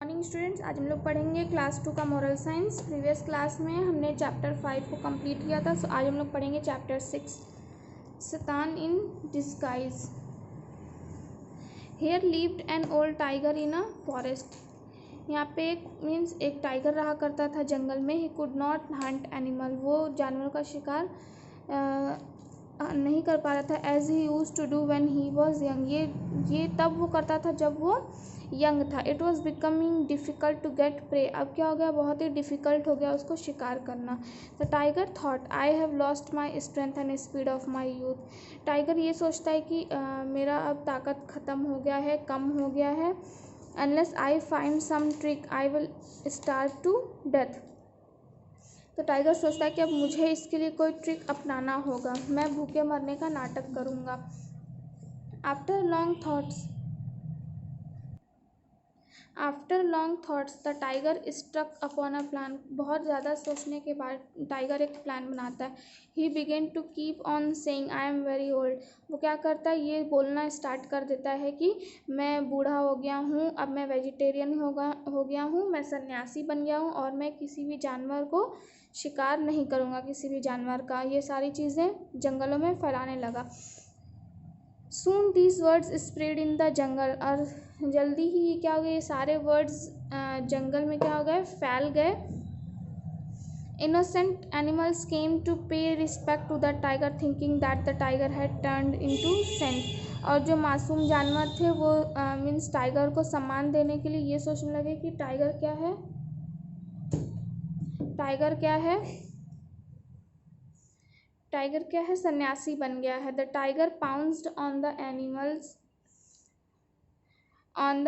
Morning students, आज हम लोग पढ़ेंगे क्लास 2 का मोरल साइंस। प्रीवियस क्लास में हमने चैप्टर 5 को कंप्लीट किया था। आज हम लोग पढ़ेंगे चैप्टर 6, शैतान in disguise. Here lived an old tiger in a forest. यहाँ पे एक टाइगर रहा करता था जंगल में। He could not hunt animal, वो जानवर का शिकार नहीं कर पा रहा था। As he use to do when he was young, ये तब वो करता था जब वो यंग था। It was becoming difficult to get prey, अब क्या हो गया, बहुत ही डिफ़िकल्ट हो गया उसको शिकार करना। The tiger thought I have lost my strength and speed of my youth. Tiger ये सोचता है कि मेरा अब ताकत ख़त्म हो गया है, कम हो गया है। Unless I find some trick I will starve to death. तो टाइगर सोचता है कि अब मुझे इसके लिए कोई ट्रिक अपनाना होगा, मैं भूखे मरने का नाटक करूँगा। After long thoughts the tiger struck upon a plan. बहुत ज़्यादा सोचने के बाद टाइगर एक प्लान बनाता है। He began to keep on saying I am very old. वो क्या करता है, ये बोलना स्टार्ट कर देता है कि मैं बूढ़ा हो गया हूँ, अब मैं वेजिटेरियन हो गया हूँ, मैं सन्यासी बन गया हूँ और मैं किसी भी जानवर को शिकार नहीं करूँगा, किसी भी जानवर का। ये सारी चीज़ें जंगलों में फैलाने लगा। Soon these words spread in the jungle, और जल्दी ही क्या हो गया, ये सारे वर्ड्स जंगल में क्या हो गए, फैल गए। Innocent animals came to pay respect to the tiger thinking that the tiger had turned into saint. और जो मासूम जानवर थे वो मीन्स टाइगर को सम्मान देने के लिए ये सोचने लगे कि टाइगर क्या है, सन्यासी बन गया है। The tiger pounced on the animals on the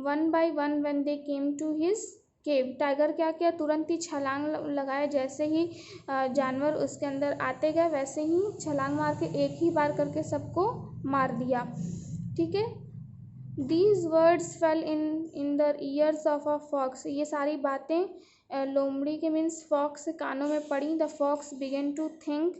one by one when they came to his cave. Tiger क्या किया, तुरंत ही छलांग लगाए। जैसे ही जानवर उसके अंदर आते गए वैसे ही छलांग मार के एक ही बार करके सबको मार दिया। ठीक है। These words fell in the ears of a fox. ये सारी बातें लोमड़ी के मीन्स फॉक्स कानों में पड़ी। The fox began to think,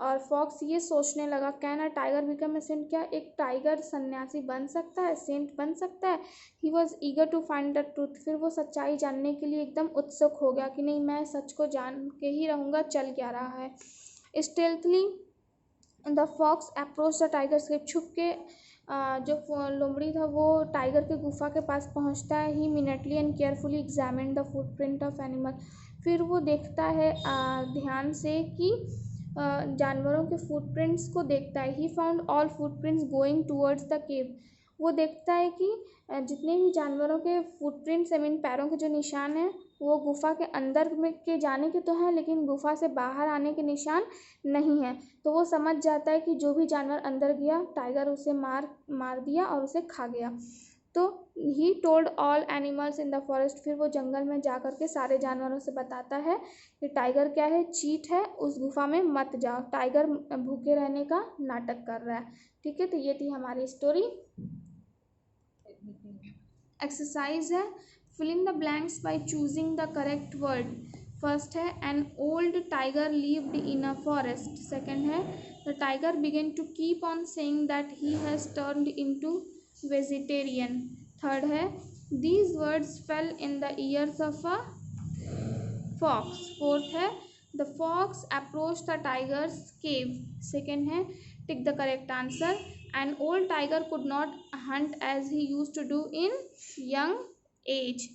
और फॉक्स ये सोचने लगा, can a tiger become a saint, क्या एक टाइगर सन्यासी बन सकता है, सेंट बन सकता है। He was eager to find the truth. फिर वो सच्चाई जानने के लिए एकदम उत्सुक हो गया कि नहीं, मैं सच को जान के ही रहूँगा, चल क्या रहा है। Stealthily the fox approach the tiger scape. छुप के जो लोमड़ी था वो टाइगर के गुफा के पास पहुंचता है। He minutely and carefully examine the footprint of animal. फिर वो देखता है ध्यान से कि जानवरों के फुटप्रिंट्स को देखता है। He found all footprints going towards the cave. वो देखता है कि जितने भी जानवरों के फुटप्रिंट्स आई मीन पैरों के जो निशान हैं वो गुफा के अंदर में के जाने के तो हैं, लेकिन गुफा से बाहर आने के निशान नहीं है। तो वो समझ जाता है कि जो भी जानवर अंदर गया टाइगर उसे मार दिया और उसे खा गया। तो he told all animals in the forest. फिर वो जंगल में जा कर के सारे जानवरों से बताता है कि टाइगर क्या है, चीट है, उस गुफा में मत जाओ, टाइगर भूखे रहने का नाटक कर रहा है। ठीक है, तो ये थी हमारी स्टोरी। एक्सरसाइज है, fill in the blanks by choosing the correct word. First है an old tiger lived in a forest. Second है the tiger began to keep on saying that he has turned into vegetarian. Third है these words fell in the ears of a fox. Fourth है the fox approach the tiger's cave. Second है tick the correct answer. An old tiger could not Hunt as he use to do in young age.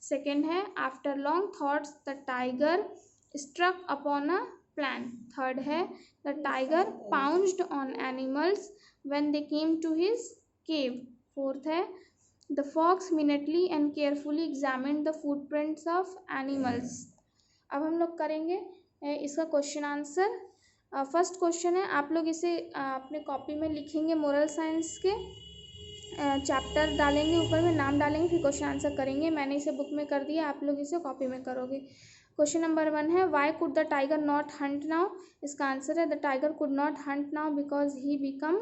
Second है after long thoughts the tiger struck upon a plan. Third है the tiger pounced on animals when they came to his cave. Fourth है the fox minutely and carefully examined the footprints of animals. अब हम लोग करेंगे इसका question answer. First question है, आप लोग इसे अपने कॉपी में लिखेंगे। मोरल साइंस के चैप्टर डालेंगे, ऊपर में नाम डालेंगे, फिर क्वेश्चन आंसर करेंगे। मैंने इसे बुक में कर दिया, आप लोग इसे कॉपी में करोगे। क्वेश्चन नंबर 1 है why could the tiger not hunt now. इसका आंसर है the tiger could not hunt now because he become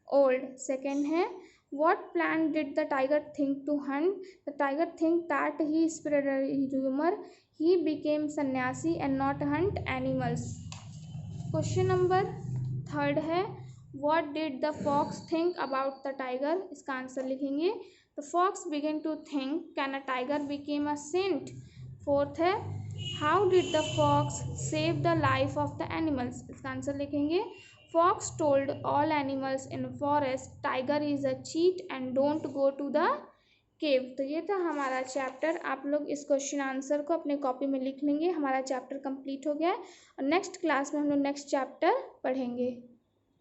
old. Second है what plan did the tiger think to hunt. The tiger think that he spread rumour he became sanyasi and not hunt animals. Question number 3 है What did the fox think about the tiger? इसका answer लिखेंगे the fox began to think can a tiger became a saint. Fourth है how did the fox save the life of the animals. इसका answer लिखेंगे fox told all animals in forest tiger is a cheat and don't go to the cave. तो ये था हमारा chapter. आप लोग इस क्वेश्चन आंसर को अपने कॉपी में लिख लेंगे। हमारा चैप्टर कंप्लीट हो गया है और नेक्स्ट क्लास में हम लोग नेक्स्ट चैप्टर पढ़ेंगे।